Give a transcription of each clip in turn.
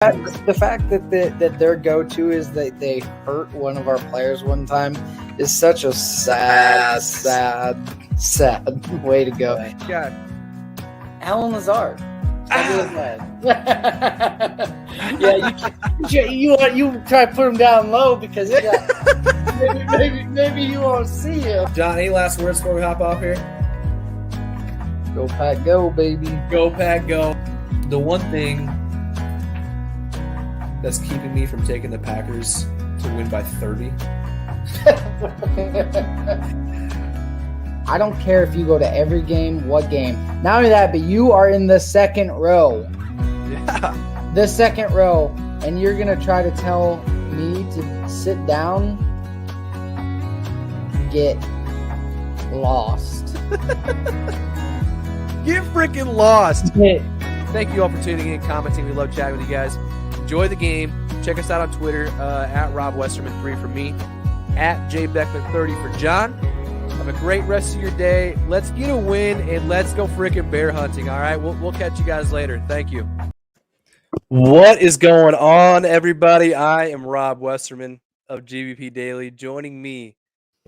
The fact that their go-to is that they hurt one of our players one time is such a sad way to go. God. Alan Lazard. Yeah, you try to put him down low because maybe you won't see him. John, any last words before we hop off here? Go Pack, go, baby. Go Pack, go. The one thing that's keeping me from taking the Packers to win by 30. I don't care if you go to every game, what game. Not only that, but you are in the second row. Yeah. The second row, and you're going to try to tell me to sit down? Get lost. Get freaking lost. Yeah. Thank you all for tuning in, commenting. We love chatting with you guys. Enjoy the game. Check us out on Twitter, at Rob Westerman3 for me, at JBeckman30 for John. Have a great rest of your day. Let's get a win, and let's go freaking bear hunting, all right? We'll catch you guys later. Thank you. What is going on, everybody? I am Rob Westerman of GVP Daily, joining me,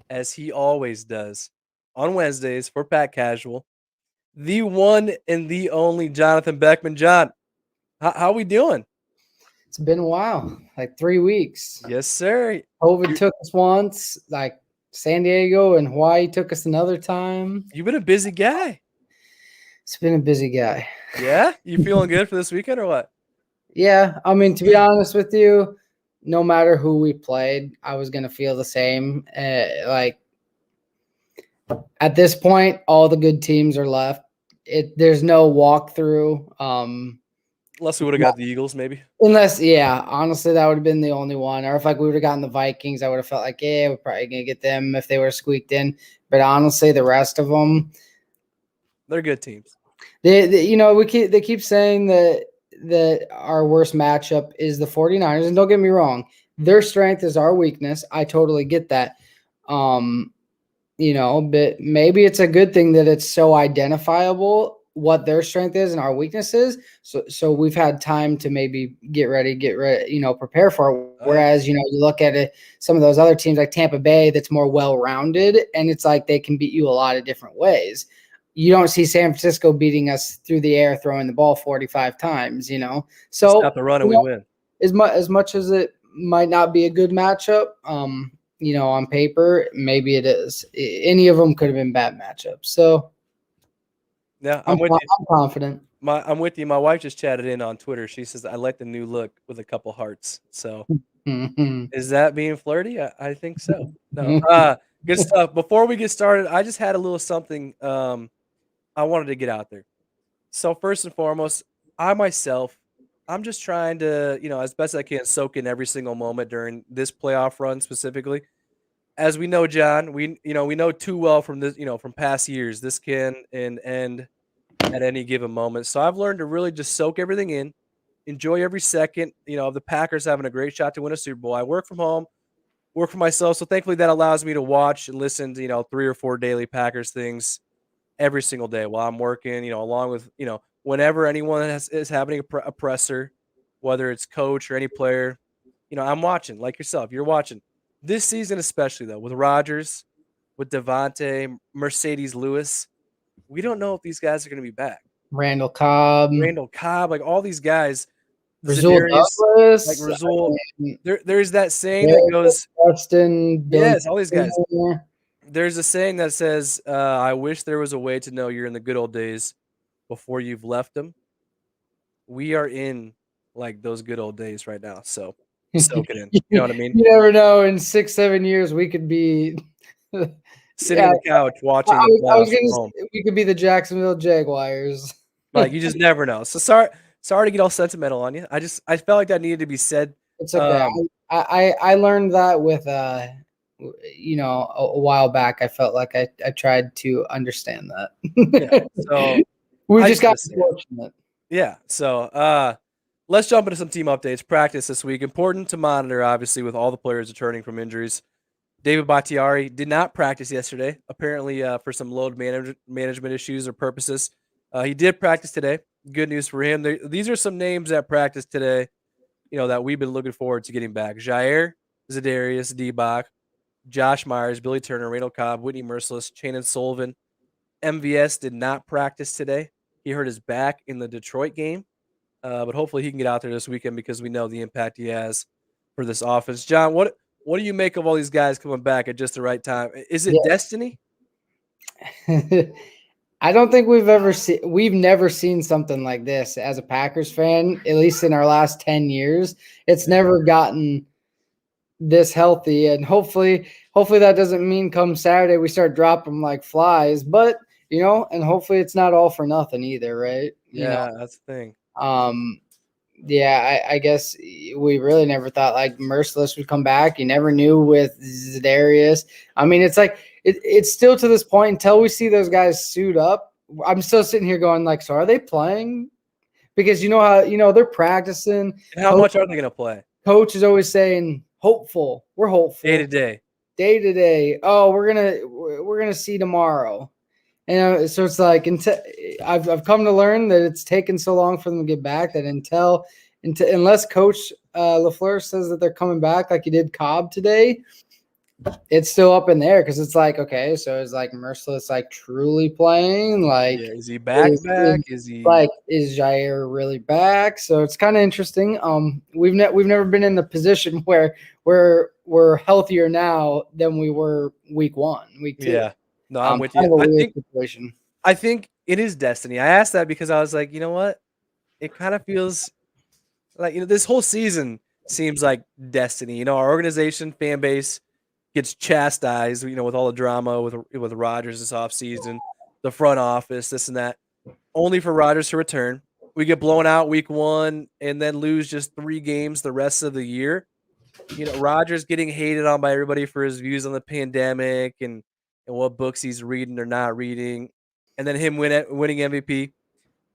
as he always does, on Wednesdays for Pat Casual, the one and the only Johnathan Beckman. John, how we doing? It's been a while, like 3 weeks. Yes, sir. COVID took us once, like San Diego and Hawaii took us another time. You've been a busy guy. It's been a busy guy. Yeah? You feeling good for this weekend or what? Yeah, I mean, to be honest with you, no matter who we played, I was going to feel the same. Like, at this point, all the good teams are left. There's no walkthrough. Unless we would have got the Eagles, maybe. Honestly, that would have been the only one. Or if like we would have gotten the Vikings, I would have felt like, yeah, we're probably gonna get them if they were squeaked in. But honestly, the rest of them, they're good teams. They keep saying that our worst matchup is the 49ers, and don't get me wrong, their strength is our weakness. I totally get that. But maybe it's a good thing that it's so identifiable what their strength is and our weakness is. So we've had time to maybe get ready, prepare for it. Whereas, you look at it, some of those other teams like Tampa Bay, that's more well-rounded, and it's like they can beat you a lot of different ways. You don't see San Francisco beating us through the air, throwing the ball 45 times, So stop the run and we win. As much as it might not be a good matchup, on paper, maybe it is. Any of them could have been bad matchups. So yeah, I'm with you. I'm confident. I'm with you. My wife just chatted in on Twitter. She says, I like the new look with a couple hearts. So is that being flirty? I think so. No. Good stuff. Before we get started, I just had a little something I wanted to get out there. So first and foremost, I'm just trying to, as best as I can, soak in every single moment during this playoff run specifically. As we know, John, we know too well from this, from past years, this can end at any given moment. So I've learned to really just soak everything in, enjoy every second, of the Packers having a great shot to win a Super Bowl. I work from home, work for myself. So thankfully that allows me to watch and listen to, 3 or 4 daily Packers things every single day while I'm working, along with, whenever anyone is having a presser, whether it's coach or any player, I'm watching like yourself. You're watching. This season especially, though, with Rodgers, with Devontae, Mercedes Lewis, we don't know if these guys are going to be back. Randall Cobb, like all these guys. Rasul Douglas. Like Rasul. There's that saying that goes, Justin, yes, all these guys. There's a saying that says, I wish there was a way to know you're in the good old days before you've left them. We are in like those good old days right now. So soak it in. You know what I mean? You never know. In 6-7 years, we could be sitting on the couch watching. We could be the Jacksonville Jaguars. Like, you just never know. So sorry to get all sentimental on you. I felt like that needed to be said. It's okay. I learned that with a while back. I felt like I tried to understand that. Yeah, so we just got fortunate. Yeah. So let's jump into some team updates. Practice this week. Important to monitor, obviously, with all the players returning from injuries. David Bakhtiari did not practice yesterday, apparently for some load management issues or purposes. He did practice today. Good news for him. These are some names that practiced today that we've been looking forward to getting back. Jair, Zadarius, D-Bach, Josh Myers, Billy Turner, Randall Cobb, Whitney Merciless, Shannon Sullivan. MVS did not practice today. He hurt his back in the Detroit game, but hopefully he can get out there this weekend because we know the impact he has for this offense. John, what do you make of all these guys coming back at just the right time? Is it destiny? I don't think we've never seen something like this as a Packers fan, at least in our last 10 years. It's never gotten this healthy, and hopefully that doesn't mean come Saturday we start dropping them like flies, but and hopefully it's not all for nothing either, right? Yeah, that's the thing. I guess we really never thought like Merciless would come back. You never knew with Zadarius. I mean, it's like it's still to this point until we see those guys suit up. I'm still sitting here going like, so are they playing? Because how they're practicing. And how much are they going to play? Coach is always saying hopeful. We're hopeful. Day to day. Oh, we're gonna see tomorrow. And so it's like I've come to learn that it's taken so long for them to get back that unless Coach LaFleur says that they're coming back like he did Cobb today, it's still up in there because it's like, okay, so is like Merciless like truly playing? Like, is he back? Is he like is Jair really back? So it's kind of interesting. We've never been in the position where we're healthier now than we were week 2. Yeah. No, I'm with you. I think it is destiny. I asked that because I was like, you know what? It kind of feels like this whole season seems like destiny. Our organization, fan base gets chastised, with all the drama with Rodgers this offseason, the front office, this and that, only for Rodgers to return. We get blown out week 1 and then lose just 3 games the rest of the year. Rodgers getting hated on by everybody for his views on the pandemic and what books he's reading or not reading, and then him winning MVP.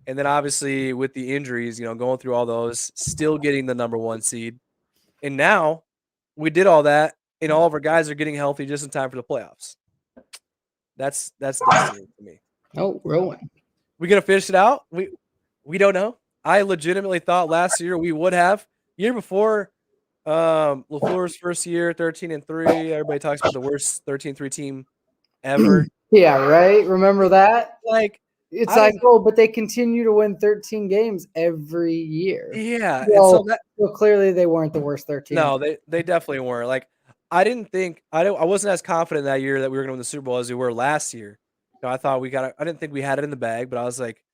And then obviously with the injuries, going through all those, still getting the number 1 seed. And now we did all that, and all of our guys are getting healthy just in time for the playoffs. That's destiny to me. Oh, rolling. We gonna finish it out? We don't know. I legitimately thought last year we would have. Year before, LaFleur's first year, 13-3. Everybody talks about the worst 13-3 team ever. Yeah, right. Remember that? Like, it's like, oh, but they continue to win 13 games every year. Yeah, so clearly they weren't the worst 13. No, they definitely weren't. Like, I wasn't as confident that year that we were going to win the Super Bowl as we were last year. I thought I didn't think we had it in the bag, but I was like,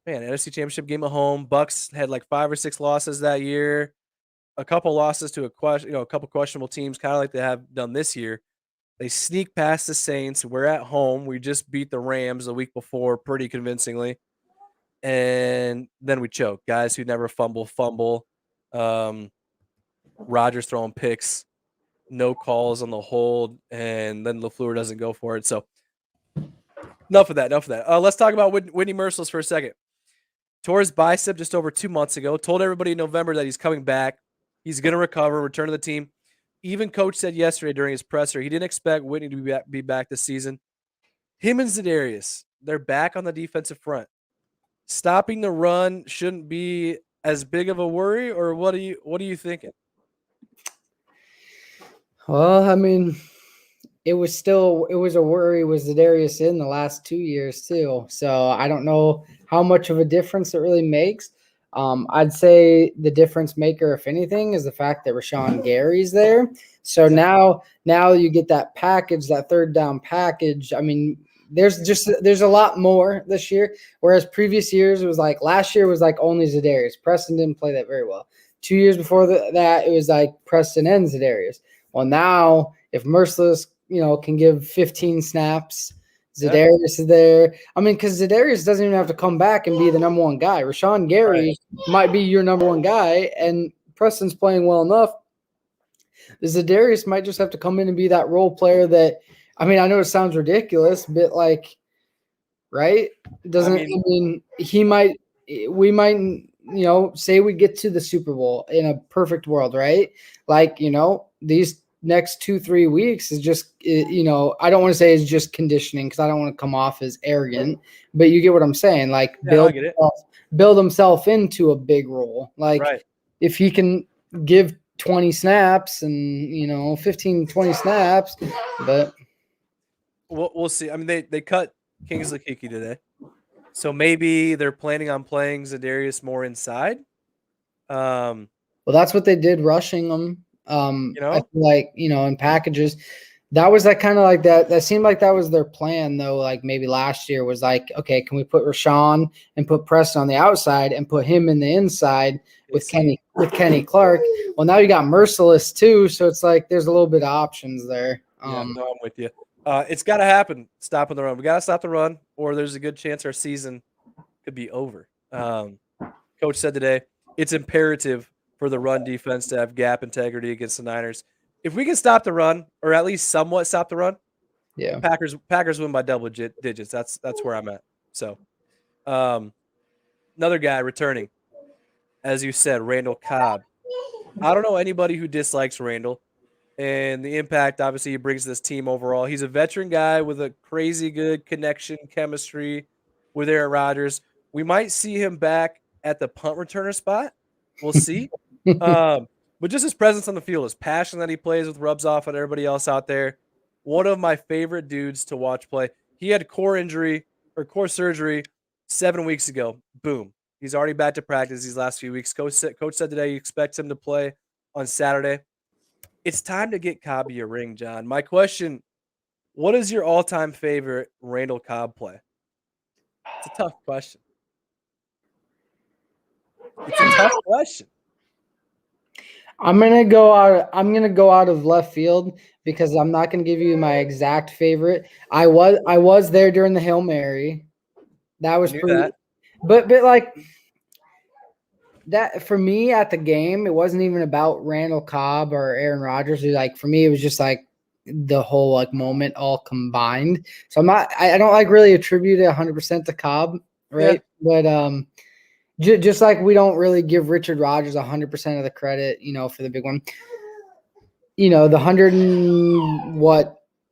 man, NFC Championship game at home. Bucks had like 5 or 6 losses that year. A couple losses to a couple questionable teams, kind of like they have done this year. They sneak past the Saints. We're at home. We just beat the Rams the week before pretty convincingly. And then we choke. Guys who never fumble. Rodgers throwing picks, no calls on the hold, and then LaFleur doesn't go for it. So enough of that. Let's talk about Whitney Merciless for a second. Tore his bicep just over 2 months ago. Told everybody in November that he's coming back. He's going to recover, return to the team. Even Coach said yesterday during his presser he didn't expect Whitney to be back this season. Him and Zadarius, they're back on the defensive front. Stopping the run shouldn't be as big of a worry, or what are you thinking? Well, I mean, it was a worry with Zadarius in the last 2 years too. So I don't know how much of a difference it really makes. I'd say the difference maker, if anything, is the fact that Rashawn Gary's there. So now you get that package, that third down package. I mean, there's a lot more this year. Whereas previous years, it was like last year was like only Zadarius. Preston didn't play that very well. 2 years before that, it was like Preston and Zadarius. Well, now if Merciless, can give 15 snaps, Zadarius is there. I mean, because Zadarius doesn't even have to come back and be the number 1 guy. Rashawn Gary might be your number 1 guy, and Preston's playing well enough. Zadarius might just have to come in and be that role player that, I mean, I know it sounds ridiculous, but like, right? We might, say we get to the Super Bowl in a perfect world, right? Like, these next 2-3 weeks is just, I don't want to say it's just conditioning because I don't want to come off as arrogant, but you get what I'm saying. Like, build himself into a big role. Like, if he can give 20 snaps and 15, 20 snaps, but we'll see. I mean, they cut Kingsley Kiki today, so maybe they're planning on playing Zadarius more inside. Well, that's what they did rushing them. I feel like, in packages, that was that kind of like that. That seemed like that was their plan, though. Like maybe last year was like, okay, can we put Rashawn and put Preston on the outside and put him in the inside with Kenny Clark? Well, now you got Merciless too, so it's like there's a little bit of options there. Yeah, no, I'm with you. It's got to happen. Stopping the run. We got to stop the run, or there's a good chance our season could be over. Coach said today it's imperative for the run defense to have gap integrity against the Niners. If we can stop the run, or at least somewhat stop the run, yeah, Packers win by double digits. That's where I'm at. So, another guy returning, as you said, Randall Cobb. I don't know anybody who dislikes Randall and the impact obviously he brings to this team overall. He's a veteran guy with a crazy good connection, chemistry with Aaron Rodgers. We might see him back at the punt returner spot. We'll see. But just his presence on the field, his passion that he plays with rubs off on everybody else out there. One of my favorite dudes to watch play. He had core surgery 7 weeks ago. Boom. He's already back to practice these last few weeks. Coach said today he expects him to play on Saturday. It's time to get Cobby a ring, John. My question, what is your all-time favorite Randall Cobb play? It's a tough question. I'm gonna go out of left field because I'm not gonna give you my exact favorite. I was there during the Hail Mary. That was pretty, but like that for me at the game, it wasn't even about Randall Cobb or Aaron Rodgers. Like for me, it was just like the whole like moment all combined. So I don't like really attribute it 100% to Cobb, right? Yeah. But just like we don't really give Richard Rodgers 100% of the credit, for the big one. The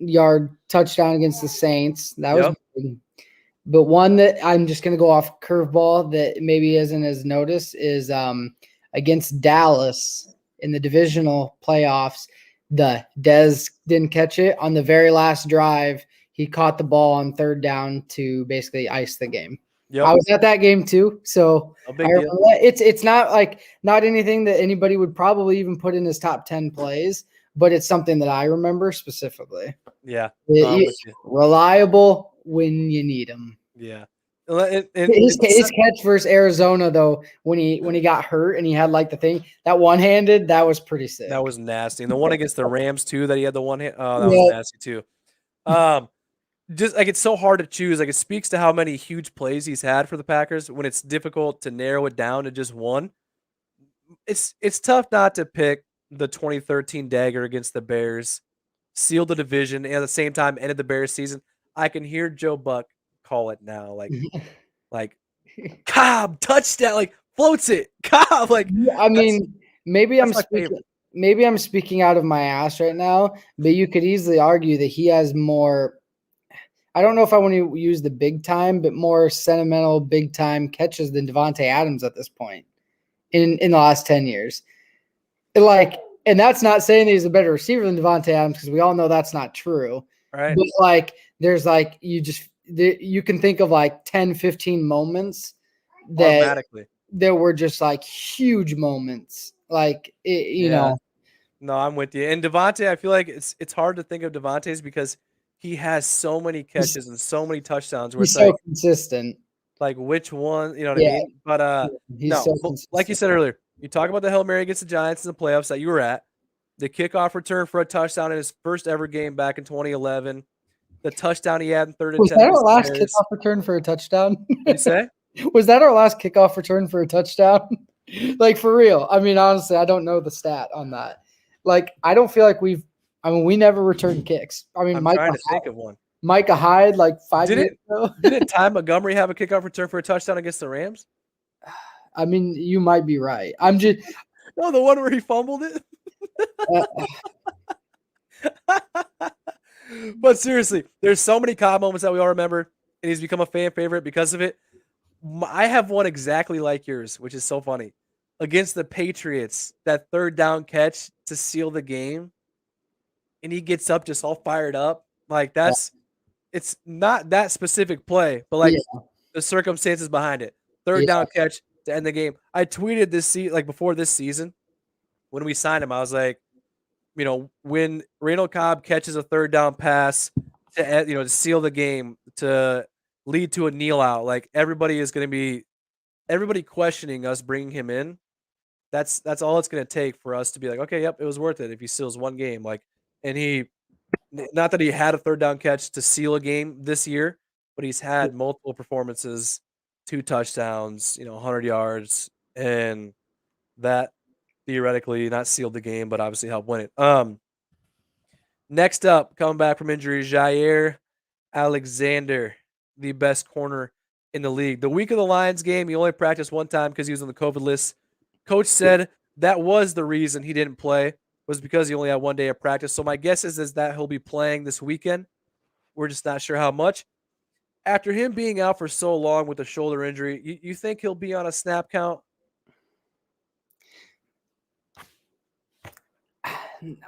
100-yard touchdown against the Saints, that was big. But one that I'm just going to go off curveball that maybe isn't as noticed is against Dallas in the divisional playoffs. The Dez didn't catch it on the very last drive. He caught the ball on third down to basically ice the game. Yep. I was at that game too, so it's not anything that anybody would probably even put in his top 10 plays, but it's something that I remember specifically. Yeah, reliable when you need him. Yeah, his catch versus Arizona though, when he got hurt and he had like the thing that one-handed, that was pretty sick. That was nasty, and the one against the Rams too, that he had the one hand. Oh, that was nasty too. Just like it's so hard to choose. Like it speaks to how many huge plays he's had for the Packers when it's difficult to narrow it down to just one. It's tough not to pick the 2013 dagger against the Bears, sealed the division, and at the same time ended the Bears season. I can hear Joe Buck call it now, like Cobb touchdown, like floats it, Cobb. Like I mean, maybe I'm speaking out of my ass right now, but you could easily argue that he has more. I don't know if I want to use the big time, but more sentimental big time catches than Devontae Adams at this point in the last 10 years. And that's not saying that he's a better receiver than Devontae Adams because we all know that's not true. Right. But there's you can think of 10, 15 moments that were just huge moments. No, I'm with you. And Devontae, I feel like it's hard to think of Devontae's because he has so many catches and so many touchdowns. Where he's so consistent. Like which one, you know what I mean? But like you said earlier, you talk about the Hail Mary against the Giants in the playoffs that you were at, the kickoff return for a touchdown in his first ever game back in 2011, the touchdown he had in 3rd and 10. Was that our last kickoff return for a touchdown? What'd you say? Was that our last kickoff return for a touchdown? For real. I mean, honestly, I don't know the stat on that. I don't feel like we never returned kicks. I mean, I'm trying to think of one. Micah Hyde, 5 years ago. Didn't Ty Montgomery have a kickoff return for a touchdown against the Rams? I mean, you might be right. I'm just no, the one where he fumbled it. But seriously, there's so many Cobb moments that we all remember, and he's become a fan favorite because of it. I have one exactly like yours, which is so funny. against the Patriots, that third down catch to seal the game, and he gets up just all fired up. Like it's not that specific play, but like Yeah, the circumstances behind it. Third yeah, down catch to end the game. I tweeted like before this season when we signed him, I was like, when Randall Cobb catches a third down pass to seal the game, to lead to a kneel out, like everybody questioning us bringing him in. That's all it's going to take for us to be like, okay, yep, it was worth it if he seals one game. Like, and not that he had a third down catch to seal a game this year, but he's had multiple performances, 2 touchdowns, 100 yards, and that theoretically not sealed the game, but obviously helped win it. Next up, coming back from injury, Jair Alexander, the best corner in the league. The week of the Lions game, he only practiced one time because he was on the COVID list. Coach said that was the reason he didn't play, was because he only had 1 day of practice. So my guess is that he'll be playing this weekend. We're just not sure how much. After him being out for so long with a shoulder injury, you think he'll be on a snap count?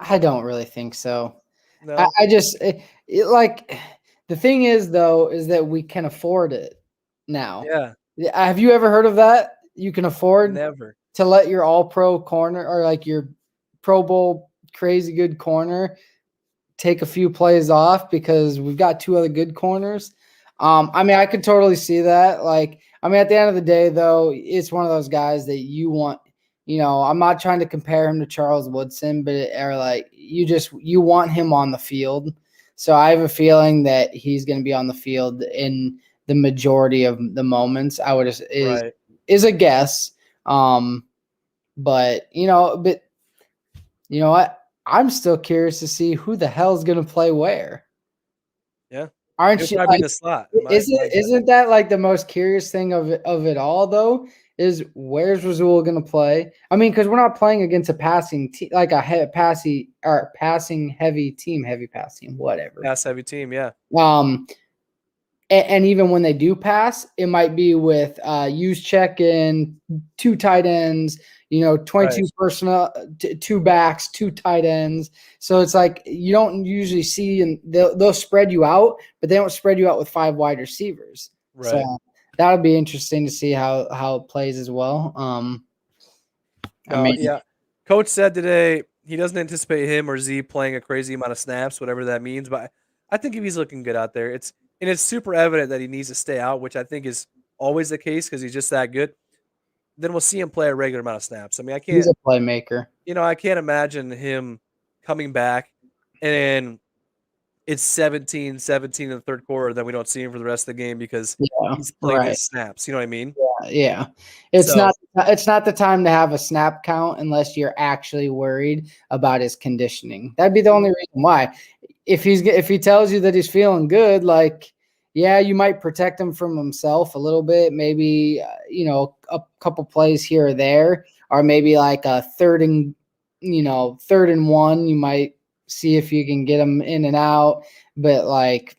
I don't really think so. No. I just like the thing is though is that we can afford it now. Yeah. Have you ever heard of that? You can afford Never. to let your all pro corner or like your Pro Bowl crazy good corner take a few plays off because we've got two other good corners. I mean, I could totally see that. Like, I mean, at the end of the day, though, it's one of those guys that you want. I'm not trying to compare him to Charles Woodson, but you want him on the field. So I have a feeling that he's going to be on the field in the majority of the moments. I would is a guess. But you know what? I'm still curious to see who the hell is going to play where. Yeah. Aren't He'll you? probably be in the slot. Isn't that like the most curious thing of it all though? Is where's Razul going to play? I mean, because we're not playing against a passing team, like a passing heavy team, whatever. Pass heavy team, yeah. And even when they do pass, it might be with use check in 2 tight ends, 22 personnel, 2 backs, 2 tight ends. So it's like you don't usually see, and they'll spread you out, but they don't spread you out with 5 wide receivers. Right. So that'll be interesting to see how it plays as well. Yeah. Coach said today he doesn't anticipate him or Z playing a crazy amount of snaps, whatever that means. But I think if he's looking good out there, it's super evident that he needs to stay out, which I think is always the case because he's just that good. Then we'll see him play a regular amount of snaps. I mean, he's a playmaker. I can't imagine him coming back and it's 17-17 in the third quarter, then we don't see him for the rest of the game because he's playing his snaps. You know what I mean? Yeah. It's not the time to have a snap count unless you're actually worried about his conditioning. That'd be the only reason why. If he tells you that he's feeling good, like, yeah, you might protect him from himself a little bit, maybe a couple plays here or there, or maybe like a third and 1, you might see if you can get him in and out, but like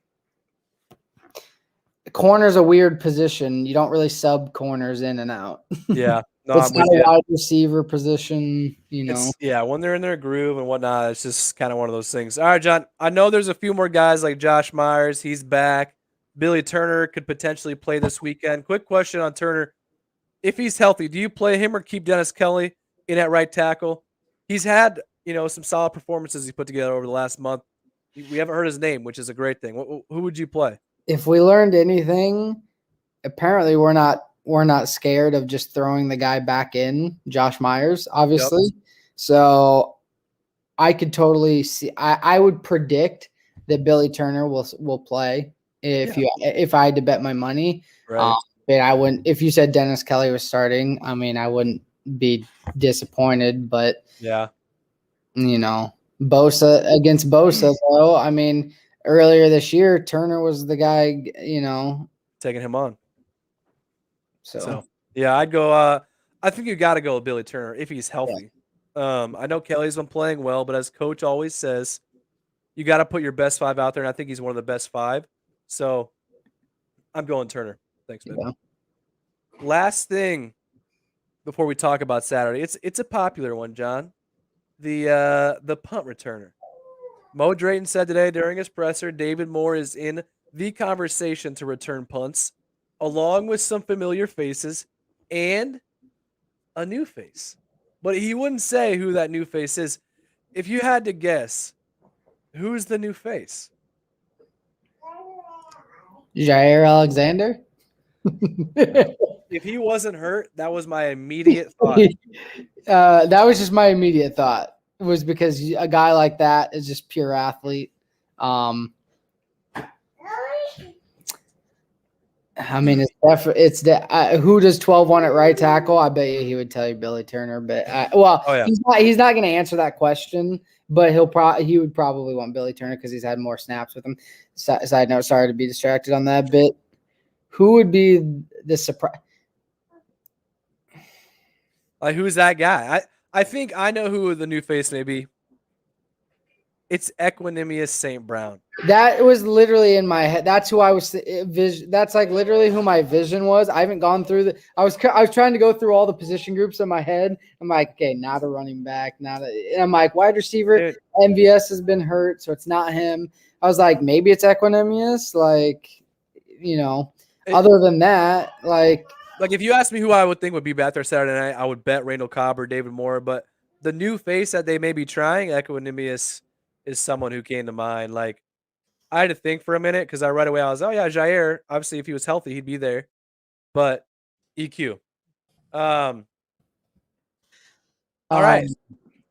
corner's a weird position. You don't really sub corners in and out. Yeah. No, It's not a wide receiver position, when they're in their groove and whatnot, it's just kind of one of those things. All right, John, I know there's a few more guys like Josh Myers. He's back. Billy Turner could potentially play this weekend. Quick question on Turner. If he's healthy, do you play him or keep Dennis Kelly in at right tackle? He's had, some solid performances he put together over the last month. We haven't heard his name, which is a great thing. Who would you play? If we learned anything, apparently we're not scared of just throwing the guy back in, Josh Myers, obviously. Yep. So I could totally see. I would predict that Billy Turner will play if I had to bet my money. Right. But I wouldn't. If you said Dennis Kelly was starting, I mean, I wouldn't be disappointed. But yeah, Bosa against Bosa, though. I mean, earlier this year, Turner was the guy. Taking him on. So yeah, I'd go. I think you got to go with Billy Turner if he's healthy. Yeah. I know Kelly's been playing well, but as coach always says, you got to put your best 5 out there, and I think he's one of the best 5. So I'm going Turner. Thanks, man. Yeah. Last thing before we talk about Saturday. It's a popular one, John. The punt returner. Mo Drayton said today during his presser, David Moore is in the conversation to return punts, along with some familiar faces and a new face. But he wouldn't say who that new face is. If you had to guess, who's the new face? Jair Alexander. If he wasn't hurt, that was my immediate thought. That was just my immediate thought. Was because a guy like that is just pure athlete. I mean, who does 12-1 at right tackle? I bet you he would tell you Billy Turner. But he's not going to answer that question. But he would probably want Billy Turner because he's had more snaps with him. Side note, sorry to be distracted on that bit. Who would be the surprise? Like, who's that guy? I think I know who the new face may be. It's Equanimous St. Brown. That was literally in my head. That's who I was. That's like literally who my vision was. I haven't gone through I was trying to go through all the position groups in my head. I'm like, okay, not a running back, and I'm like, wide receiver. Dude. MVS has been hurt, so it's not him. I was like, maybe it's Equanimous. Like, other than that, like if you asked me who I would think would be back there Saturday night, I would bet Randall Cobb or David Moore. But the new face that they may be trying, Equanimous, is someone who came to mind. Like, I had to think for a minute because right away I was, oh yeah, Jair. Obviously, if he was healthy, he'd be there. But EQ. All right.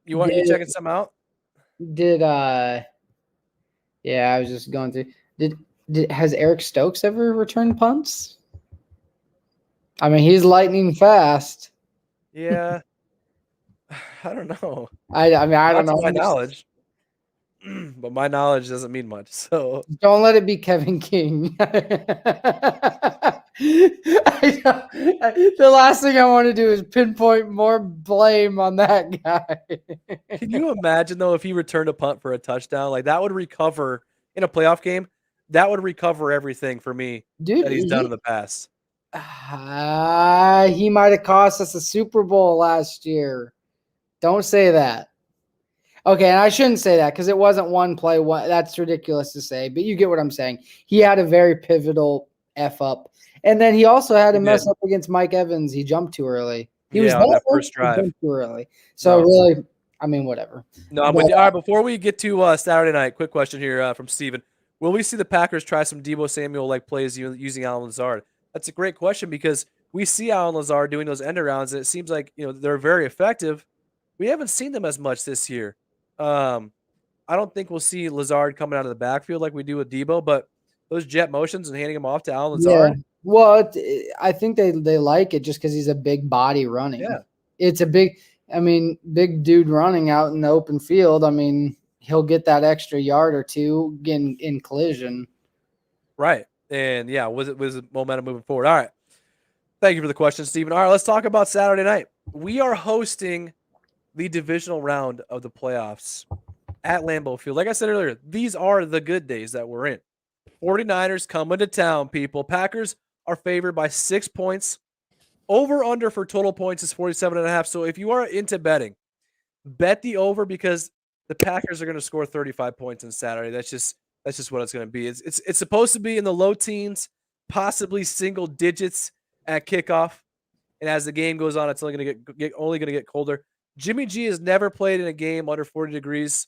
You checking something out? Yeah, I was just going through. Has Eric Stokes ever returned punts? I mean, he's lightning fast. Yeah. I don't know. I mean, I don't know. My knowledge. But my knowledge doesn't mean much. So don't let it be Kevin King. The last thing I want to do is pinpoint more blame on that guy. Can you imagine though if he returned a punt for a touchdown? Like, that would recover in a playoff game. That would recover everything for me that he's done in the past. He might have cost us a Super Bowl last year. Don't say that. Okay, and I shouldn't say that because it wasn't one play. That's ridiculous to say, but you get what I'm saying. He had a very pivotal F up, and then he also had a mess up against Mike Evans. He jumped too early. He was on that first drive. He jumped too early. So really, I mean, whatever. No, but all right. Before we get to Saturday night, quick question here from Steven. Will we see the Packers try some Deebo Samuel-like plays using Allen Lazard? That's a great question because we see Allen Lazard doing those end arounds, and it seems like they're very effective. We haven't seen them as much this year. I don't think we'll see Lazard coming out of the backfield like we do with Deebo, but those jet motions and handing him off to Allen Lazard. Yeah. Well, I think they like it just because he's a big body running. Yeah. It's a big dude running out in the open field. I mean, he'll get that extra yard or two in collision. Right. And yeah, was it momentum moving forward? All right. Thank you for the question, Steven. All right, let's talk about Saturday night. We are hosting the divisional round of the playoffs at Lambeau Field. Like I said earlier, these are the good days that we're in. 49ers coming to town, people. Packers are favored by 6 points. Over-under for total points is 47.5. So if you are into betting, bet the over because the Packers are going to score 35 points on Saturday. That's just what it's going to be. It's supposed to be in the low teens, possibly single digits at kickoff. And as the game goes on, it's only going to get colder. Jimmy G has never played in a game under 40 degrees.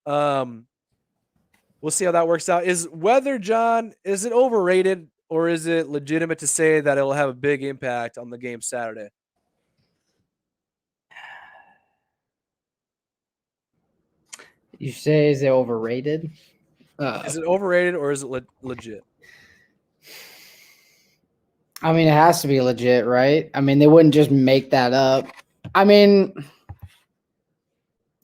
We'll see how that works out. Is weather, John, is it overrated or is it legitimate to say that it'll have a big impact on the game Saturday? You say is it overrated? Is it overrated or is it legit? I mean, it has to be legit, right? I mean, they wouldn't just make that up. I mean,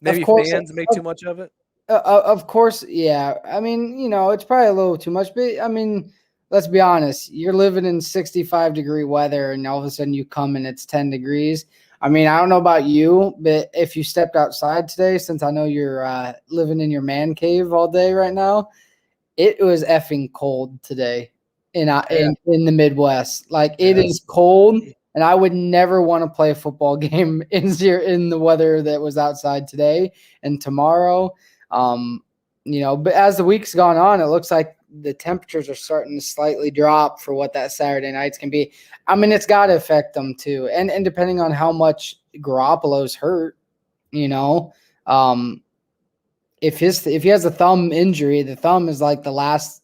maybe fans make too much of it. Of course, yeah. I mean, it's probably a little too much, but I mean, let's be honest. You're living in 65-degree weather, and all of a sudden you come and it's 10 degrees. I mean, I don't know about you, but if you stepped outside today, since I know you're living in your man cave all day right now, it was effing cold today in the Midwest. Like, it is cold. And I would never want to play a football game in the weather that was outside today and tomorrow. But as the week's gone on, it looks like the temperatures are starting to slightly drop for what that Saturday nights can be. I mean, it's got to affect them too. And depending on how much Garoppolo's hurt, if he has a thumb injury, the thumb is like the last,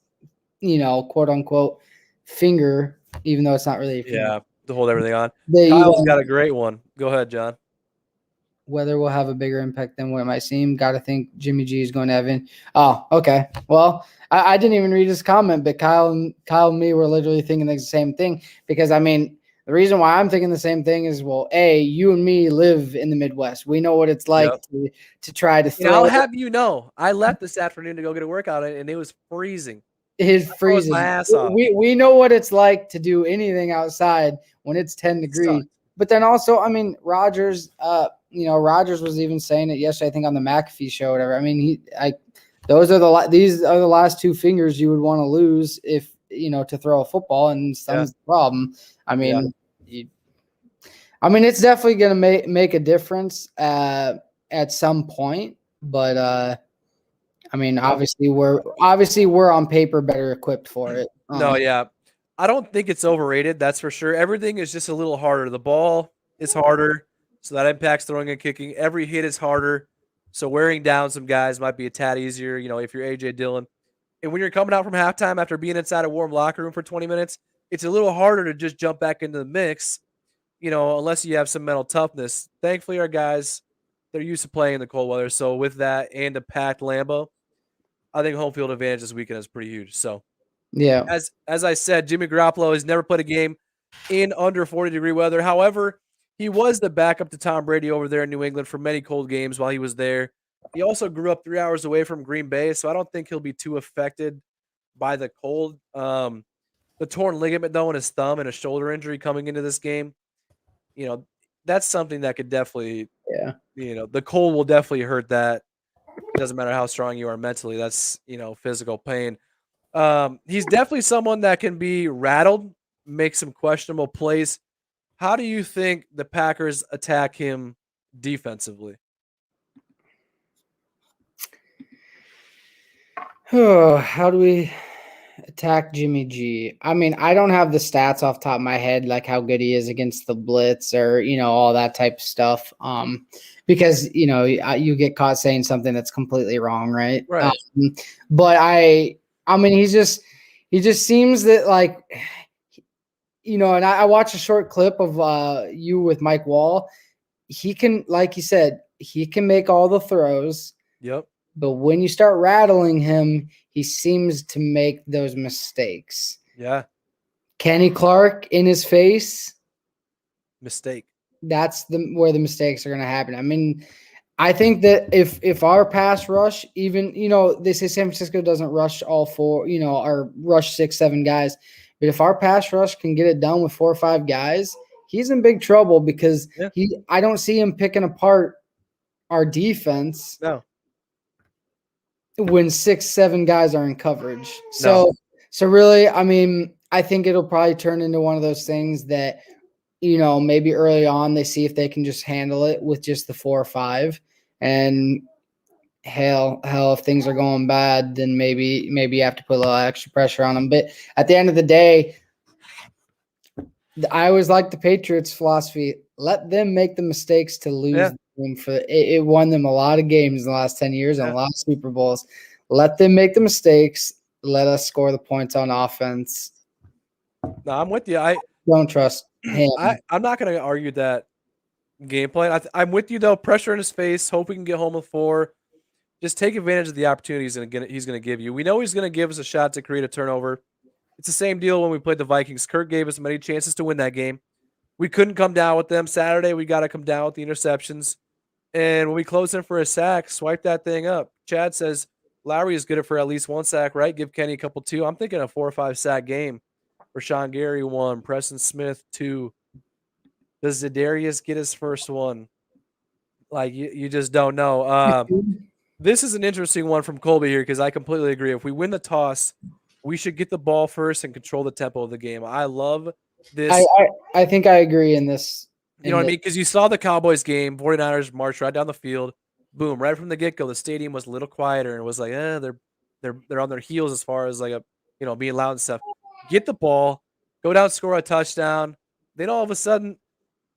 quote unquote finger, even though it's not really a finger. Yeah, to hold everything on. Kyle's got a great one. Go ahead, John. Weather will have a bigger impact than what it might seem. Got to think Jimmy G is going to Evan. Oh, okay. Well, I didn't even read his comment, but Kyle and me were literally thinking the same thing because, I mean, the reason why I'm thinking the same thing is, well, A, you and me live in the Midwest. We know what it's like to try to throw. I'll have you know, I left this afternoon to go get a workout, and it was freezing. It's freezing. My ass off. We know what it's like to do anything outside when it's 10 degrees. But then also, I mean, Rogers was even saying it yesterday, I think on the McAfee show, or whatever. I mean, these are the last two fingers you would want to lose if, to throw a football, and thumb's the problem. I mean, it's definitely going to make a difference at some point, but I mean, obviously we're on paper better equipped for it. No, yeah. I don't think it's overrated, that's for sure. Everything is just a little harder. The ball is harder, so that impacts throwing and kicking. Every hit is harder, so wearing down some guys might be a tad easier, if you're A.J. Dillon. And when you're coming out from halftime after being inside a warm locker room for 20 minutes, it's a little harder to just jump back into the mix, unless you have some mental toughness. Thankfully, our guys, they're used to playing in the cold weather, so with that and a packed Lambeau, I think home field advantage this weekend is pretty huge. So, yeah, as I said, Jimmy Garoppolo has never played a game in under 40-degree weather. However, he was the backup to Tom Brady over there in New England for many cold games while he was there. He also grew up 3 hours away from Green Bay, so I don't think he'll be too affected by the cold. The torn ligament, though, in his thumb and a shoulder injury coming into this game, that's something that could definitely, the cold will definitely hurt that. It doesn't matter how strong you are mentally. That's, physical pain. He's definitely someone that can be rattled, make some questionable plays. How do you think the Packers attack him defensively? Oh, how do we attack Jimmy G? I mean, I don't have the stats off the top of my head, like how good he is against the blitz or, all that type of stuff. Because, you get caught saying something that's completely wrong, right? Right. But I mean, he just seems that, like, and I watched a short clip of you with Mike Wall. He can, like you said, he can make all the throws. Yep. But when you start rattling him, he seems to make those mistakes. Yeah. Kenny Clark in his face. Mistake. That's where the mistakes are going to happen. I mean, I think that if our pass rush, even, they say San Francisco doesn't rush all four, or rush 6-7 guys. But if our pass rush can get it done with 4 or 5 guys, he's in big trouble because I don't see him picking apart our defense. No. When 6-7 guys are in coverage. So really, I mean, I think it'll probably turn into one of those things that, maybe early on they see if they can just handle it with just the 4 or 5. And hell, if things are going bad, then maybe you have to put a little extra pressure on them. But at the end of the day, I always like the Patriots' philosophy. Let them make the mistakes to lose them. It won them a lot of games in the last 10 years and a lot of Super Bowls. Let them make the mistakes. Let us score the points on offense. No, I'm with you. I don't trust him. I'm not going to argue that game plan. I'm with you, though. Pressure in his face. Hope we can get home with 4. Just take advantage of the opportunities he's going to give you. We know he's going to give us a shot to create a turnover. It's the same deal when we played the Vikings. Kirk gave us many chances to win that game. We couldn't come down with them. Saturday, we got to come down with the interceptions. And when we close in for a sack, swipe that thing up. Chad says Lowry is good for at least 1 sack, right? Give Kenny a couple 2. I'm thinking a 4 or 5 sack game. Rashawn Gary 1, Preston Smith 2. Does Za'Darius get his first one? Like, you just don't know. This is an interesting one from Colby here because I completely agree. If we win the toss, we should get the ball first and control the tempo of the game. I love this. I think I agree in this. You know what I mean? Because you saw the Cowboys game, 49ers march right down the field. Boom, right from the get-go, the stadium was a little quieter and it was like, they're on their heels as far as like being loud and stuff. Get the ball, go down, score a touchdown. Then all of a sudden,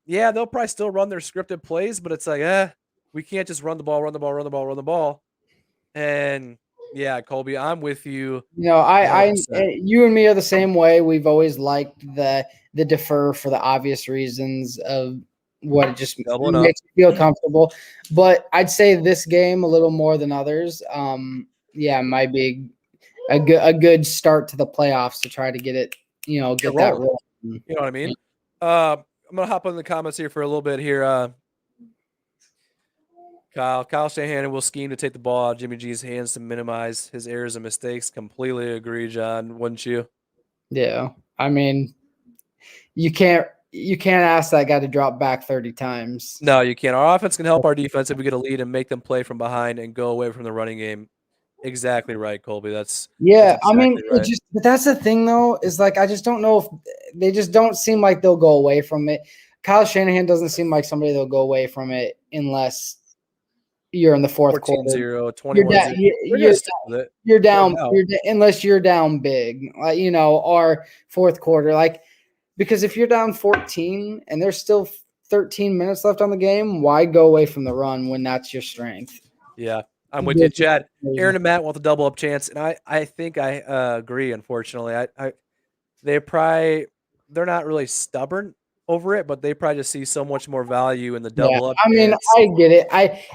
yeah, they'll probably still run their scripted plays, but it's like, we can't just run the ball, run the ball, run the ball, run the ball. And yeah, Colby, I'm with you. You and me are the same way. We've always liked the defer for the obvious reasons of what it just makes you feel comfortable. But I'd say this game a little more than others. Might be a good start to the playoffs to try to get it, get that roll. You know what I mean? I'm gonna hop on the comments here for a little bit here. Kyle Shanahan will scheme to take the ball out of Jimmy G's hands to minimize his errors and mistakes. Completely agree, John. Wouldn't you? Yeah. I mean, you can't ask that guy to drop back 30 times. No, you can't. Our offense can help our defense if we get a lead and make them play from behind and go away from the running game. Exactly right, Colby. That's exactly right. But that's the thing though, is like I just don't know if they just don't seem like they'll go away from it. Kyle Shanahan doesn't seem like somebody that'll go away from it unless you're in the fourth quarter. 14-0, 21-0. You're down unless you're down big, or fourth quarter. Because if you're down 14 and there's still 13 minutes left on the game, why go away from the run when that's your strength? Yeah, I'm with you, Chad. Aaron and Matt want the double up chance, and I think I agree. Unfortunately, they're not really stubborn over it, but they probably just see so much more value in the double up. I mean, I get it.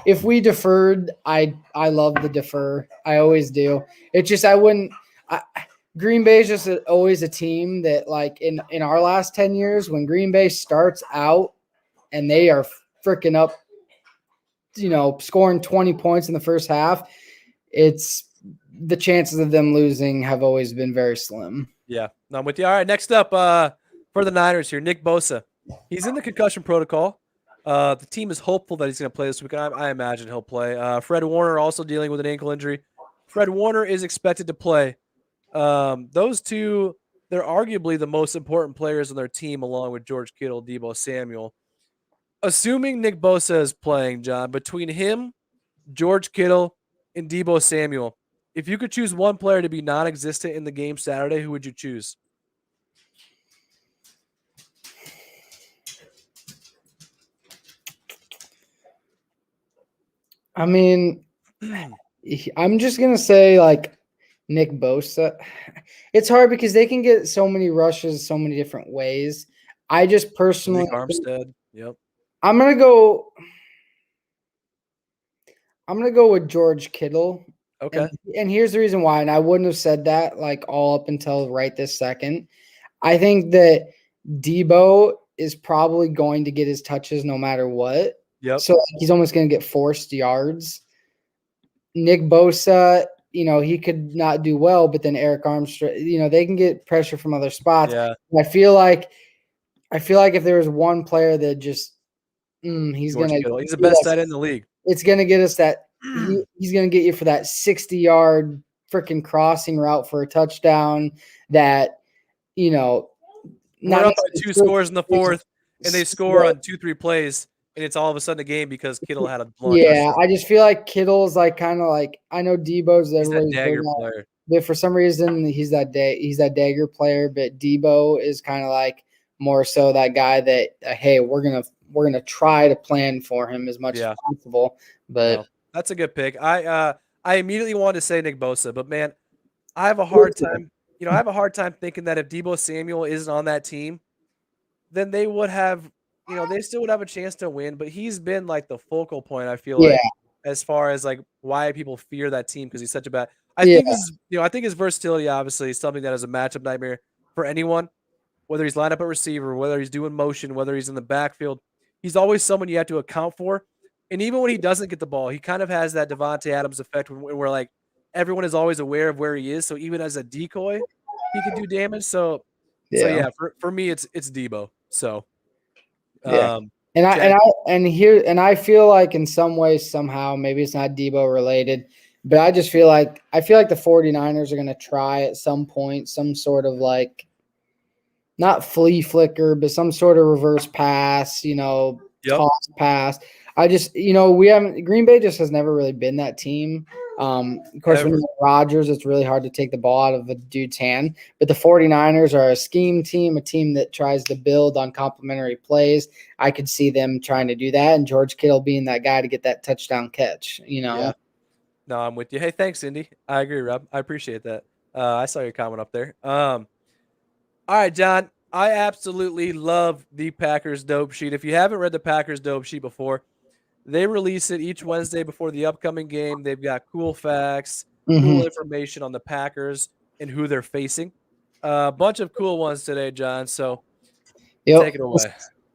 If we deferred, I love the defer. I always do. It's just Green Bay is just always a team that, like, in our last 10 years, when Green Bay starts out and they are freaking up, scoring 20 points in the first half, it's the chances of them losing have always been very slim. Yeah, I'm with you. All right, next up for the Niners here, Nick Bosa. He's in the concussion protocol. The team is hopeful that he's going to play this week. I imagine he'll play. Fred Warner also dealing with an ankle injury. Fred Warner is expected to play. Those two, they're arguably the most important players on their team, along with George Kittle, Deebo Samuel. Assuming Nick Bosa is playing, John, between him, George Kittle, and Deebo Samuel, if you could choose one player to be non-existent in the game Saturday, who would you choose? I mean, I'm just going to say, like, Nick Bosa. It's hard because they can get so many rushes so many different ways. I just personally Armstead. Yep. I'm going to go with George Kittle. Okay. And here's the reason why, and I wouldn't have said that like all up until right this second. I think that Deebo is probably going to get his touches no matter what. Yep. So he's almost going to get forced yards. Nick Bosa, he could not do well, but then Eric Armstrong, they can get pressure from other spots. Yeah. I feel like if there was one player that just he's the best tight end in the league. It's gonna get us that he's gonna get you for that 60-yard freaking crossing route for a touchdown. That not up by 2 scores in the fourth, and they score on 2-3 plays. And it's all of a sudden a game because Kittle had a blown touchdown. I just feel like Kittle's like kind of like I know Deebo's that dagger player, but for some reason he's that dagger player. But Deebo is kind of like more so that guy that hey, we're gonna try to plan for him as much as possible. But that's a good pick. I immediately wanted to say Nick Bosa, but man, I have a hard time. I have a hard time thinking that if Deebo Samuel isn't on that team, then they would have. They still would have a chance to win, but he's been like the focal point, I feel like, as far as like why people fear that team because he's such a bad. I think his versatility obviously is something that is a matchup nightmare for anyone, whether he's lined up at receiver, whether he's doing motion, whether he's in the backfield. He's always someone you have to account for. And even when he doesn't get the ball, he kind of has that Devontae Adams effect where like everyone is always aware of where he is. So even as a decoy, he can do damage. So for me, it's Deebo. So. I feel like in some ways, somehow, maybe it's not Deebo related, but I just feel like the 49ers are going to try at some point, some sort of like not flea flicker, but some sort of reverse pass, Yep. toss pass. I just, we haven't, Green Bay just has never really been that team. Of course, when Ever. you have Rodgers, it's really hard to take the ball out of a dude's hand. But the 49ers are a scheme team, a team that tries to build on complementary plays. I could see them trying to do that, and George Kittle being that guy to get that touchdown catch, Yeah. No, I'm with you. Hey, thanks, Indy. I agree, Rob. I appreciate that. I saw your comment up there. All right, John. I absolutely love the Packers dope sheet. If you haven't read the Packers dope sheet before, they release it each Wednesday before the upcoming game. They've got cool facts, Mm-hmm. cool information on the Packers and who they're facing. A bunch of cool ones today, John. So Yep. take it away.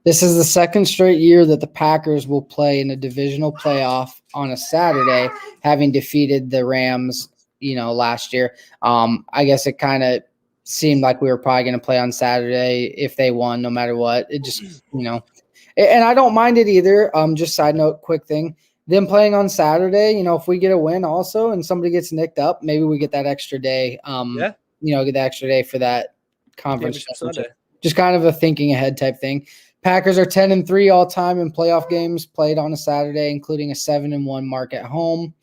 This is the second straight year that the Packers will play in a divisional playoff on a Saturday, having defeated the Rams, last year. I guess it kind of seemed like we were probably going to play on Saturday if they won, no matter what. It just, and I don't mind it either. Just side note, quick thing. Them playing on Saturday, if we get a win also and somebody gets nicked up, maybe we get that extra day. Yeah. Get the extra day for that conference Championship championship. Sunday. Just kind of a thinking ahead type thing. Packers are 10-3 all time in playoff games played on a Saturday, including a 7-1 mark at home.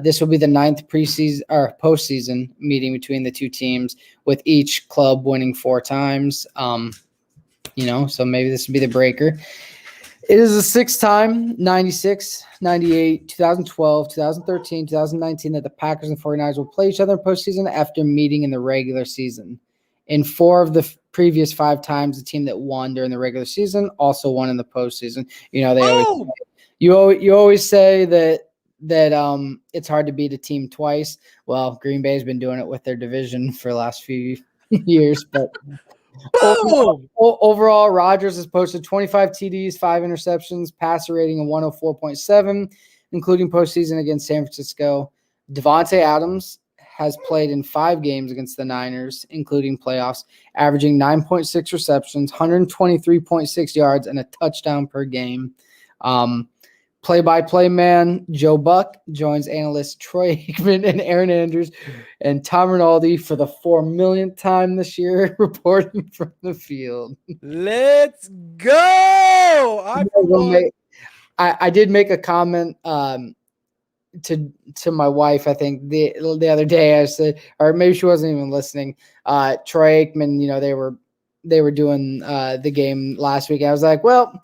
This will be the 9th preseason or postseason meeting between the two teams, with each club winning 4 times. So maybe this will be the breaker. It is the 6th time, 96, 98, 2012, 2013, 2019, that the Packers and 49ers will play each other in postseason after meeting in the regular season. In 4 of the previous 5 times, the team that won during the regular season also won in the postseason. You always say that it's hard to beat a team twice. Well, Green Bay's been doing it with their division for the last few years, but overall, Rodgers has posted 25 TDs, 5 interceptions, passer rating of 104.7, including postseason against San Francisco. Devontae Adams has played in 5 games against the Niners, including playoffs, averaging 9.6 receptions, 123.6 yards, and a touchdown per game. Play-by-play man Joe Buck joins analysts Troy Aikman and Aaron Andrews and Tom Rinaldi for the 4 millionth time this year, reporting from the field. Let's go! I did make a comment to my wife, I think the other day. I said, or maybe she wasn't even listening. Troy Aikman, they were doing the game last week. I was like, well,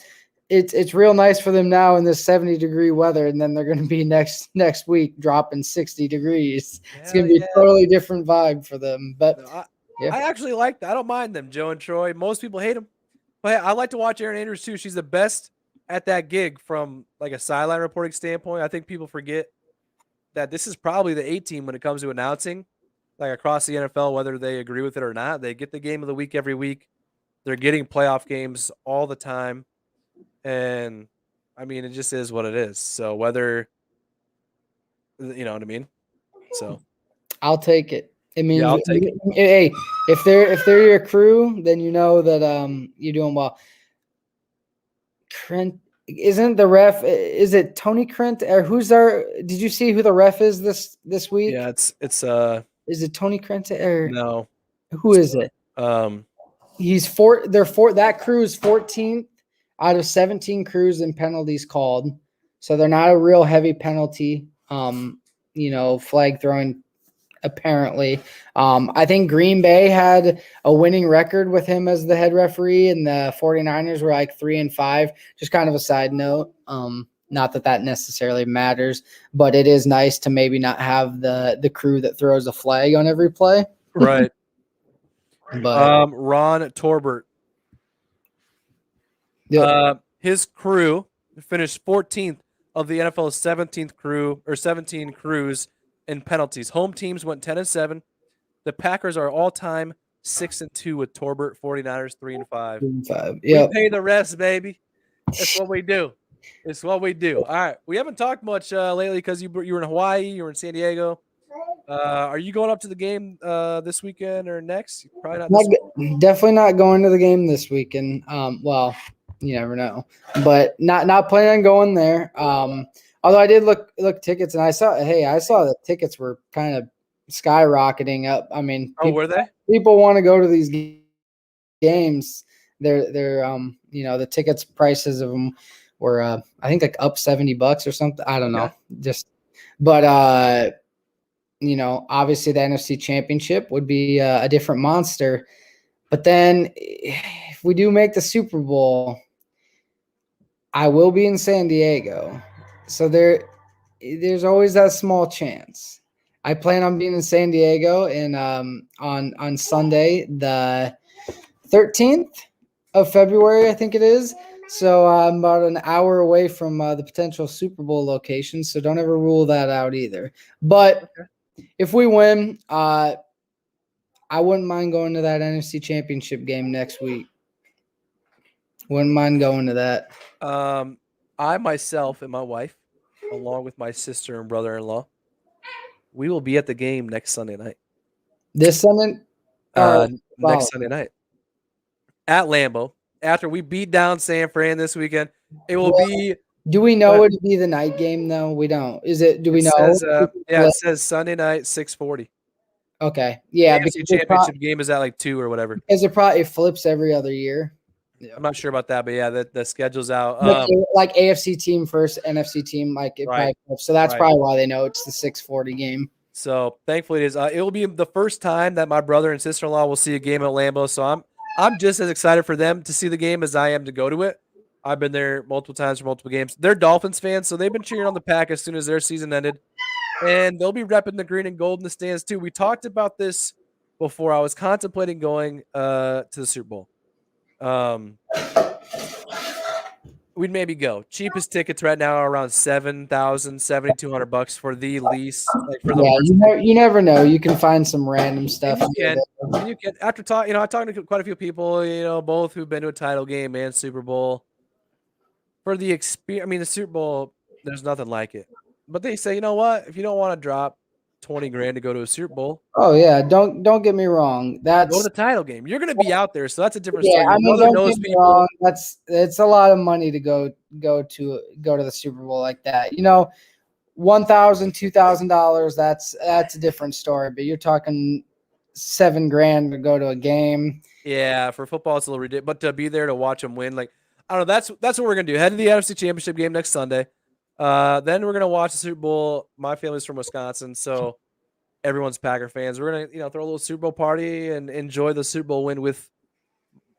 it's real nice for them now in this 70-degree weather, and then they're going to be next week dropping 60 degrees. It's going to be a totally different vibe for them. But I actually like that. I don't mind them, Joe and Troy. Most people hate them, but hey, I like to watch Aaron Andrews too. She's the best at that gig from like a sideline reporting standpoint. I think people forget that this is probably the A team when it comes to announcing, like across the NFL, whether they agree with it or not. They get the game of the week every week. They're getting playoff games all the time. And I mean, it just is what it is. So whether, you know what I mean? So I'll take it. I mean, yeah, I'll take it. Hey, if they're your crew, then you know that you're doing well. Trent, isn't the ref? Is it Tony Krent or who's our? Did you see who the ref is this week? Yeah, it's Is it Tony Krent or no? Who is it? He's 4. They're 4. That crew is 14th out of 17 crews in penalties called. So they're not a real heavy penalty. Flag throwing. Apparently, I think Green Bay had a winning record with him as the head referee, and the 49ers were like 3-5. Just kind of a side note. Not that necessarily matters, but it is nice to maybe not have the crew that throws a flag on every play. Right. But Ron Torbert. His crew finished 14th of the NFL's 17th crew or 17 crews in penalties. Home teams went 10-7. The Packers are all-time 6-2 with Torbert. 49ers 3-5. Yep. We pay the refs, baby. That's what we do. It's what we do. All right. We haven't talked much lately because you were in Hawaii, you were in San Diego. Are you going up to the game this weekend or next? Probably not this weekend. Definitely not going to the game this weekend. Well, you never know, but not planning on going there. Although I did look tickets, and I saw the tickets were kind of skyrocketing up. I mean, were they? People want to go to these games. games, they're the tickets prices of them were I think like up $70 or something. I don't know. But obviously the NFC Championship would be a different monster. But then if we do make the Super Bowl, I will be in San Diego. So there's always that small chance. I plan on being in San Diego and on Sunday, the 13th of February, I think it is. So I'm about an hour away from the potential Super Bowl location. So don't ever rule that out either. But if we win, I wouldn't mind going to that NFC Championship game next week. Wouldn't mind going to that. I myself and my wife, along with my sister and brother-in-law, we will be at the game next Sunday night. This Sunday? Next Sunday night at Lambeau. After we beat down San Fran this weekend, it will be. Do we know it to be the night game though? We don't. Is it? Do we know? It says Sunday night, 6:40. Okay. Yeah. The AFC Championship game is at like 2 or whatever. Because it flips every other year. Yeah. I'm not sure about that, but yeah, the schedule's out. Like AFC team first, NFC team, like it probably flips. So that's probably why they know it's the 6:40 game. So thankfully it is. It will be the first time that my brother and sister-in-law will see a game at Lambeau. So I'm just as excited for them to see the game as I am to go to it. I've been there multiple times for multiple games. They're Dolphins fans, so they've been cheering on the Pack as soon as their season ended. And they'll be repping the green and gold in the stands too. We talked about this before. I was contemplating going to the Super Bowl. We'd maybe go. Cheapest tickets right now are around $7,000, $7,200 for the lease. You never know. You can find some random stuff. You can. After talking, I talked to quite a few people, both who've been to a title game and Super Bowl. For the experience, the Super Bowl, there's nothing like it. But they say, you know what? If you don't want to drop $20,000 to go to a Super Bowl. Oh yeah, don't get me wrong. Go to the title game. You're going to be out there, so that's a different story. Don't get me wrong. It's a lot of money to go to the Super Bowl like that. $1,000, $2,000. That's a different story. But you're talking $7,000 to go to a game. Yeah, for football it's a little ridiculous, but to be there to watch them win, I don't know. That's what we're gonna do. Head to the NFC Championship game next Sunday. Then we're gonna watch the Super Bowl. My family's from Wisconsin, so everyone's Packer fans. We're gonna throw a little Super Bowl party and enjoy the Super Bowl win with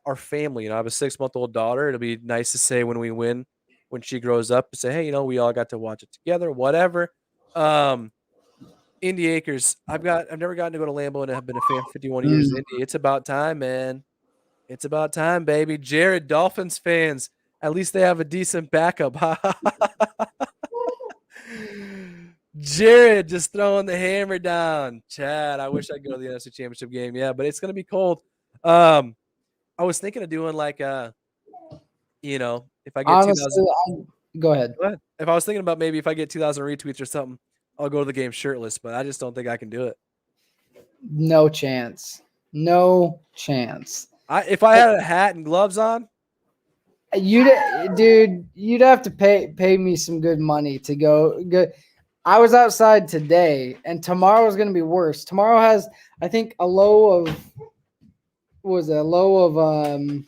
our family. I have a 6-month-old daughter. It'll be nice to say when we win, when she grows up, to say, hey, we all got to watch it together. Whatever. Indy Acres. I've never gotten to go to Lambeau and have been a fan for 51 years in Indy. It's about time, man. It's about time, baby. Jared, Dolphins fans. At least they have a decent backup. Jared just throwing the hammer down. Chad, I wish I could go to the NFC Championship game. Yeah, but it's going to be cold. I was thinking of doing if I get 2,000. Go ahead. If I was thinking about maybe if I get 2,000 retweets or something, I'll go to the game shirtless, but I just don't think I can do it. No chance. No chance. If I had a hat and gloves on, you'd have to pay me some good money to go. I was outside today, and tomorrow is going to be worse. Tomorrow has, I think, a low of -18.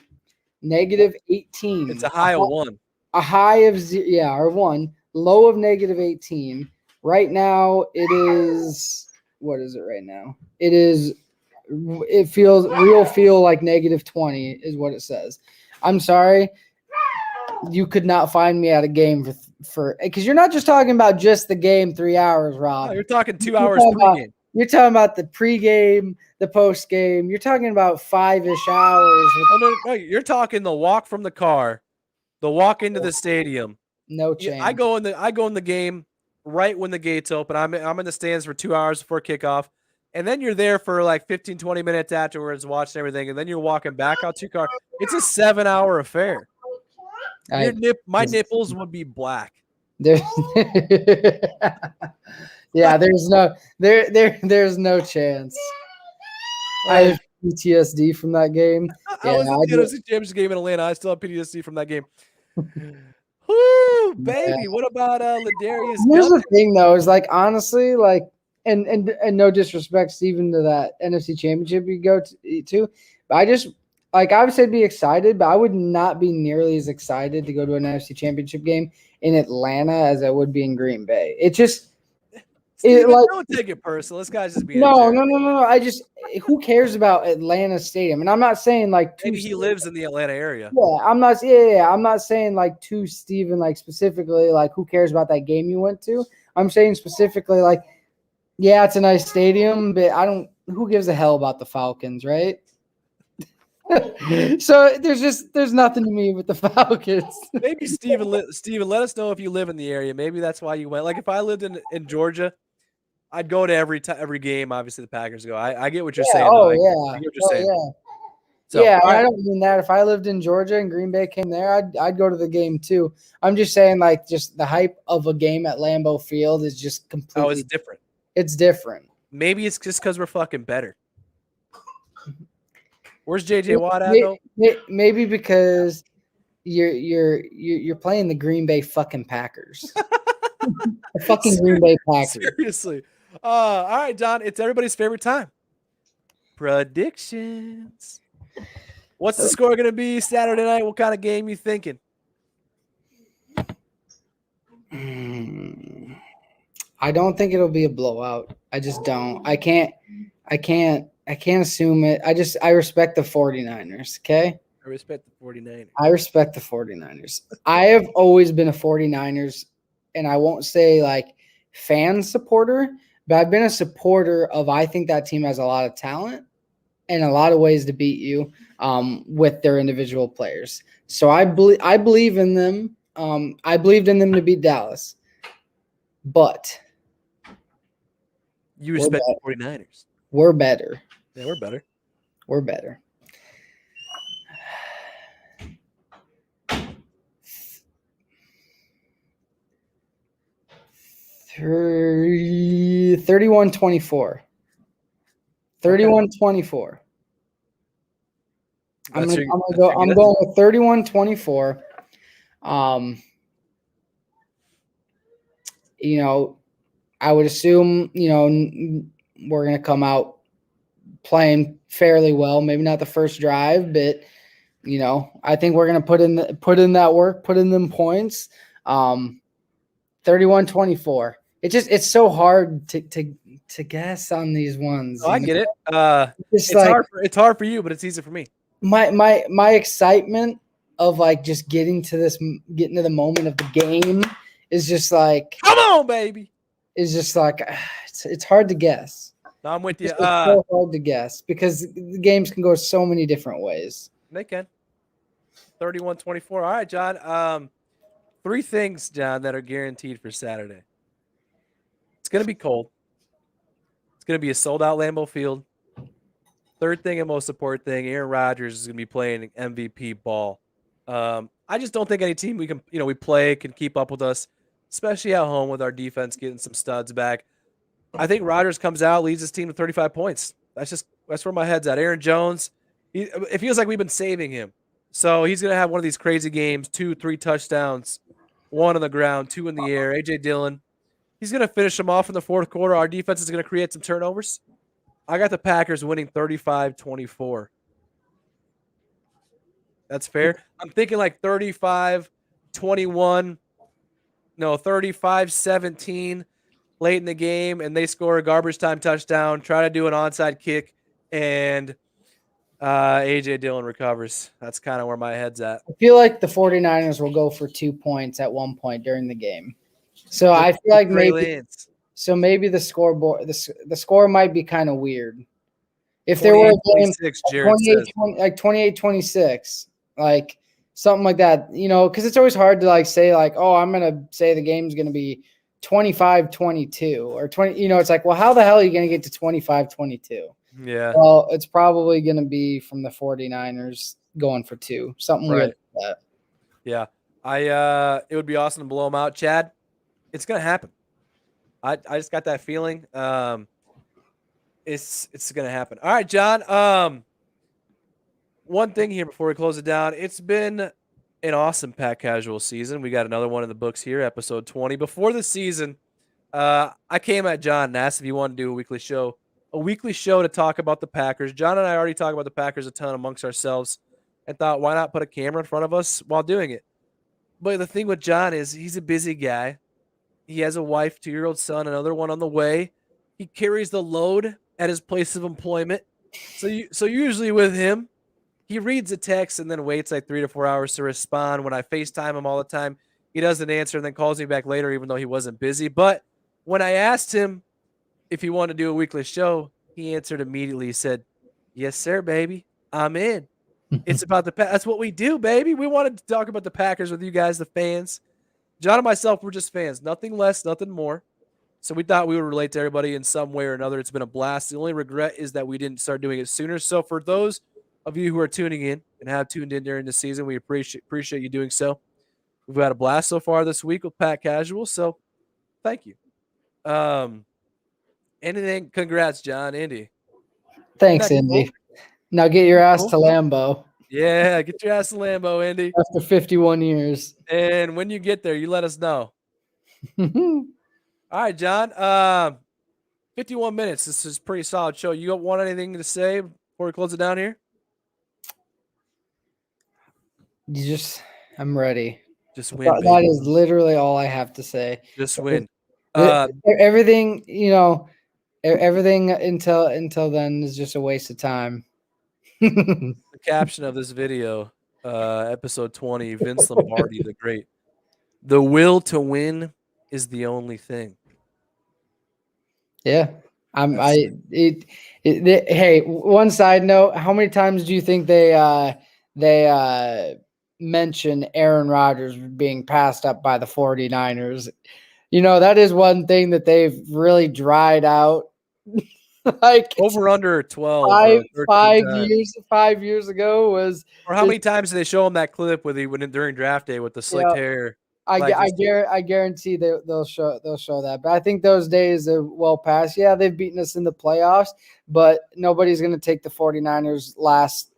It's a high of 1. A high of 0, or 1. Low of -18. Right now, it is. What is it right now? It feels like -20 is what it says. I'm sorry. You could not find me at a game for because you're not just talking about just the game 3 hours, Rob. No, you're talking 2 hours pregame. You're talking about the pregame, the postgame. You're talking about 5-ish hours. No, you're talking the walk from the car, the walk into the stadium. No chance. I go in the game right when the gates open. I'm in the stands for 2 hours before kickoff. And then you're there for like 15, 20 minutes afterwards watching everything. And then you're walking back out to your car. It's a 7-hour affair. My nipples would be black. There's no chance. I have PTSD from that game. I was in the NFC Championship game in Atlanta. I still have PTSD from that game. Whoo, baby. Yeah. What about Ladarius? Here's the thing, though, is honestly, and no disrespect, Steven, to that NFC Championship you go to, but like obviously I'd be excited, but I would not be nearly as excited to go to an NFC Championship game in Atlanta as I would be in Green Bay. It just Steven, like don't take it personal. This guy's just being a no, jerk. no, no, no, no. I just who cares about Atlanta Stadium? And I'm not saying like Maybe he lives in the Atlanta area. Yeah, I'm not. Yeah, I'm not saying like to Steven, like specifically, like who cares about that game you went to. I'm saying specifically, like, yeah, it's a nice stadium, but I don't. Who gives a hell about the Falcons, right? So there's nothing to me with the Falcons. Maybe Steven, let us know if you live in the area. Maybe that's why you went. Like if I lived in Georgia, I'd go to every game. Obviously, the Packers go. I get what you're Yeah. saying. Oh I yeah. get what you're Oh saying. yeah. So, Yeah, all and I right. don't mean that. If I lived in Georgia and Green Bay came there, I'd go to the game too. I'm just saying, like, just the hype of a game at Lambeau Field is just completely. Oh, it's different. It's different. Maybe it's just because we're fucking better. Where's JJ Watt at though? Maybe because you're playing the Green Bay fucking Packers. The fucking Green Bay Packers. Seriously. All right, John. It's everybody's favorite time. Predictions. What's the score going to be Saturday night? What kind of game you thinking? I don't think it'll be a blowout. I just don't. I can't assume it. I respect the 49ers, okay? I respect the 49ers. I respect the 49ers. I have always been a 49ers, and I won't say like fan supporter, but I've been a supporter of I think that team has a lot of talent and a lot of ways to beat you with their individual players. So I believe in them. I believed in them to beat Dallas. But you respect the 49ers. We're better. Yeah, we're better. We're better. $31-24. 31-24. I'm going with 31-24. You know, I would assume, you know, we're going to come out playing fairly well. Maybe not the first drive, but you know, I think we're going to put in that work, put in them points. 31-24. It's so hard to guess on these ones. Oh, I get it. It's hard for you, but it's easy for me. My excitement of like just getting to the moment of the game is just like, come on, baby. Is just like it's hard to guess. No, I'm with you. It's so hard to guess because the games can go so many different ways. They can. 31-24. All right, John. 3 things, John, that are guaranteed for Saturday. It's going to be cold. It's going to be a sold-out Lambeau Field. Third thing and most important thing, Aaron Rodgers is going to be playing MVP ball. I just don't think any team we play can keep up with us, especially at home with our defense getting some studs back. I think Rodgers comes out, leads his team to 35 points. That's where my head's at. Aaron Jones, it feels like we've been saving him. So he's going to have one of these crazy games, 2-3 touchdowns, 1 on the ground, 2 in the air. A.J. Dillon, he's going to finish them off in the fourth quarter. Our defense is going to create some turnovers. I got the Packers winning 35-24. That's fair. I'm thinking like 35-21, 35-17 late in the game, and they score a garbage time touchdown, try to do an onside kick, and A.J. Dillon recovers. That's kind of where my head's at. I feel like the 49ers will go for 2 points at one point during the game. So I feel like maybe the scoreboard, the score might be kind of weird. If there were a game 28-26, like something like that, you know, because it's always hard to like say like, oh, I'm going to say the game's going to be 25-22 or 20, you know, it's like, well, how the hell are you going to get to 25-22? Yeah. Well, it's probably going to be from the 49ers going for 2, something weird like that. Yeah. It would be awesome to blow them out. Chad, it's going to happen. I just got that feeling. It's going to happen. All right, John. One thing here before we close it down. It's been an awesome Pack Casual season. We got another one in the books here, episode 20. Before the season, I came at John and asked if he wanted to do a weekly show to talk about the Packers. John and I already talk about the Packers a ton amongst ourselves. and thought, why not put a camera in front of us while doing it? But the thing with John is he's a busy guy. He has a wife, 2-year-old son, another one on the way. He carries the load at his place of employment. So usually with him, he reads a text and then waits like 3 to 4 hours to respond. When I FaceTime him all the time, he doesn't answer and then calls me back later, even though he wasn't busy. But when I asked him if he wanted to do a weekly show, he answered immediately. He said, "Yes, sir, baby. I'm in. It's about that's what we do, baby. We wanted to talk about the Packers with you guys, the fans. John and myself, we're just fans. Nothing less, nothing more. So we thought we would relate to everybody in some way or another. It's been a blast. The only regret is that we didn't start doing it sooner. So for those of you who are tuning in and have tuned in during the season, we appreciate you doing so. We've had a blast so far this week with Pat Casual. So thank you. Anything? Congrats, John, Indy. Thanks, Indy. Cool? Now get your ass to Lambeau. Yeah, get your ass to Lambeau, Indy. After 51 years. And when you get there, you let us know. All right, John. 51 minutes. This is a pretty solid show. You want anything to say before we close it down here? I'm ready. Just win. That is literally all I have to say. Just win. Everything, everything until then is just a waste of time. The caption of this video, episode 20, Vince Lombardi, the great. The will to win is the only thing. Yeah. Hey, one side note, how many times do you think they mention Aaron Rodgers being passed up by the 49ers? That is one thing that they've really dried out. Like over under 12 5 years ago was. Or how many times did they show him that clip with during draft day with the slicked hair? I guarantee they'll show that. But I think those days are well past. Yeah, they've beaten us in the playoffs, but nobody's going to take the 49ers last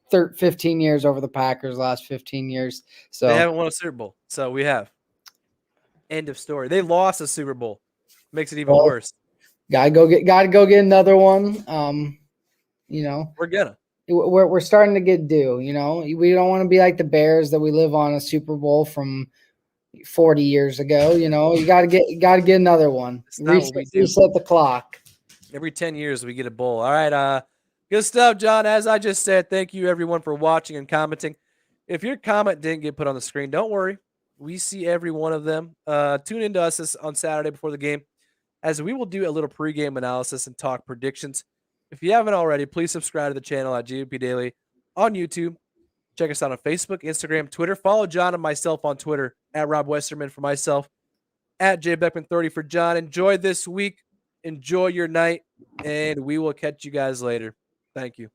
15 years over the Packers last 15 years. So they haven't won a Super Bowl. So we have. End of story. They lost a Super Bowl. Makes it even worse. Gotta go get another one. We're starting to get due. We don't want to be like the Bears that we live on a Super Bowl from 40 years ago. You gotta get another one. Reset the clock. Every 10 years we get a bowl. All right. Good stuff, John. As I just said, thank you everyone for watching and commenting. If your comment didn't get put on the screen, don't worry. We see every one of them. Tune into us on Saturday before the game, as we will do a little pregame analysis and talk predictions. If you haven't already, please subscribe to the channel at GOP Daily on YouTube. Check us out on Facebook, Instagram, Twitter. Follow John and myself on Twitter at Rob Westerman for myself, at JBeckman30 for John. Enjoy this week. Enjoy your night, and we will catch you guys later. Thank you.